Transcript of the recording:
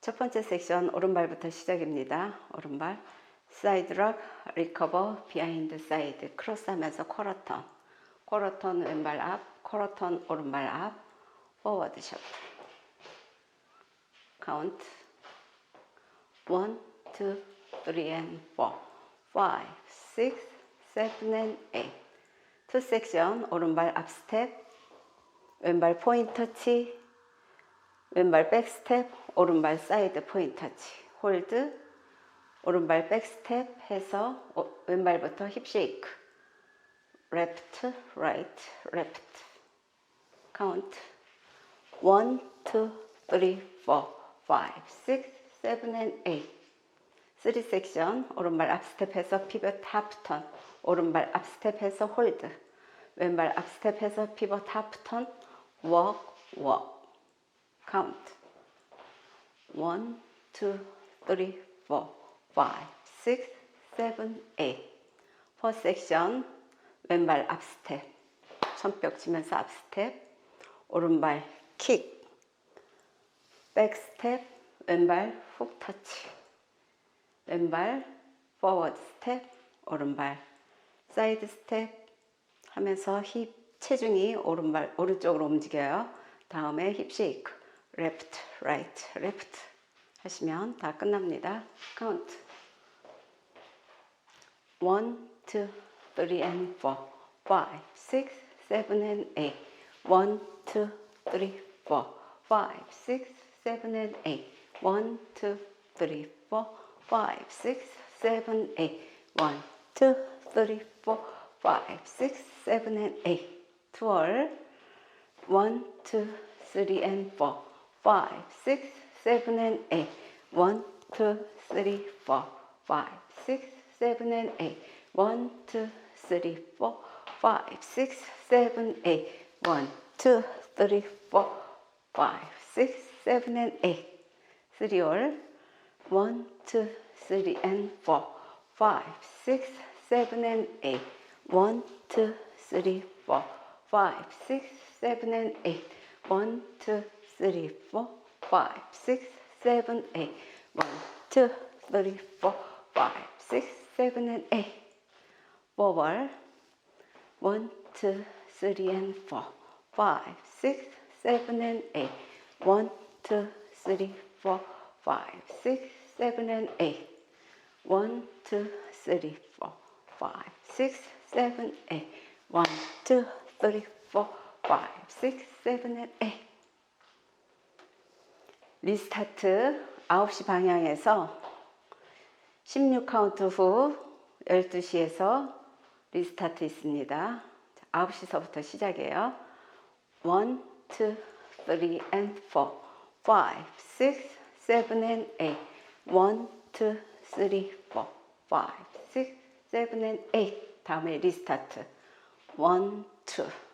첫 번째 섹션 오른발부터 시작입니다. 오른발 사이드 락, 리커버, 비하인드 사이드, 크로스 하면서 쿼러턴, 쿼러턴 왼발 앞, 쿼러턴 오른발 앞, 포워드 셔플. 카운트 1, 2, 3 and 4, 5, 6, 7 and 8. 투 섹션 오른발 앞 스텝, 왼발 포인트 터치, 왼발 백 스텝, 오른발 사이드 포인트 터치, 홀드, 오른발 백 스텝 해서 왼발부터 힙 쉐이크, 레프트, 라이트, 레프트. 카운트 1, 2, 3, 4, 5, 6, 7 and 8. 3 섹션 오른발 앞 스텝해서 피벗 하프 턴, 오른발 앞 스텝해서 홀드, 왼발 앞 스텝해서 피벗 하프 턴, 워크, 워크. 카운트 1, 2, 3, 4, 5, 6, 7, 8. 4 섹션 왼발 앞 스텝, 손뼉 치면서 앞 스텝, 오른발 킥, 백 스텝, 왼발 훅 터치, 왼발 포워드 스텝, 오른발 사이드 스텝 하면서 힙 체중이 오른쪽으로 움직여요. 다음에 힙 쉐이크, 레프트, 라이트, 레프트 하시면 다 끝납니다. 카운트 1, 2, 3 and 4, 5, 6, 7 and 8. 1, 2, 3, 4, 5, 6, 7 and 8. 1, 2, 3, 4, 5, 6, 7, 8. 1, 2, 3, 4, 5, 6, 7 and 8. twirl 1, 2, 3 and 4, 5, 6, 7 and 8. 1, 2, 3, 4, 5, 6, 7 and 8. 1, 2, 3, 4, 5, 6, 7, 8. 1, 2, 3, 4, 5, 6, 7 and 8. 3 all. 1, 2, 3 and 4, 5, 6, 7 and 8. 1, 2, 3, 4, 5, 6, 7 and 8. 1, 2, 3, 4, 5, 6, 7, 8. 1, 2, 3, 4, 5, 6, 7 and 8. Forward. 1, 2, 3 and 4, 5, 6, 7 and 8. 1, 2, 3, 4, 5, 6, 7 and 8. 1, 2, 3, 4, 5, 6, 7, 8. 1, 2, 3, 4, 5, 6, 7, and 8. 리스타트 9시 방향에서 16카운트 후 12시에서 리스타트 있습니다. 9시서부터 시작해요. 1, 2, 3 and 4, 5, 6, 7 and 8. 1, 2, 3, 4, 5, 6, 7 and 8. 다음에 리스타트 1, 2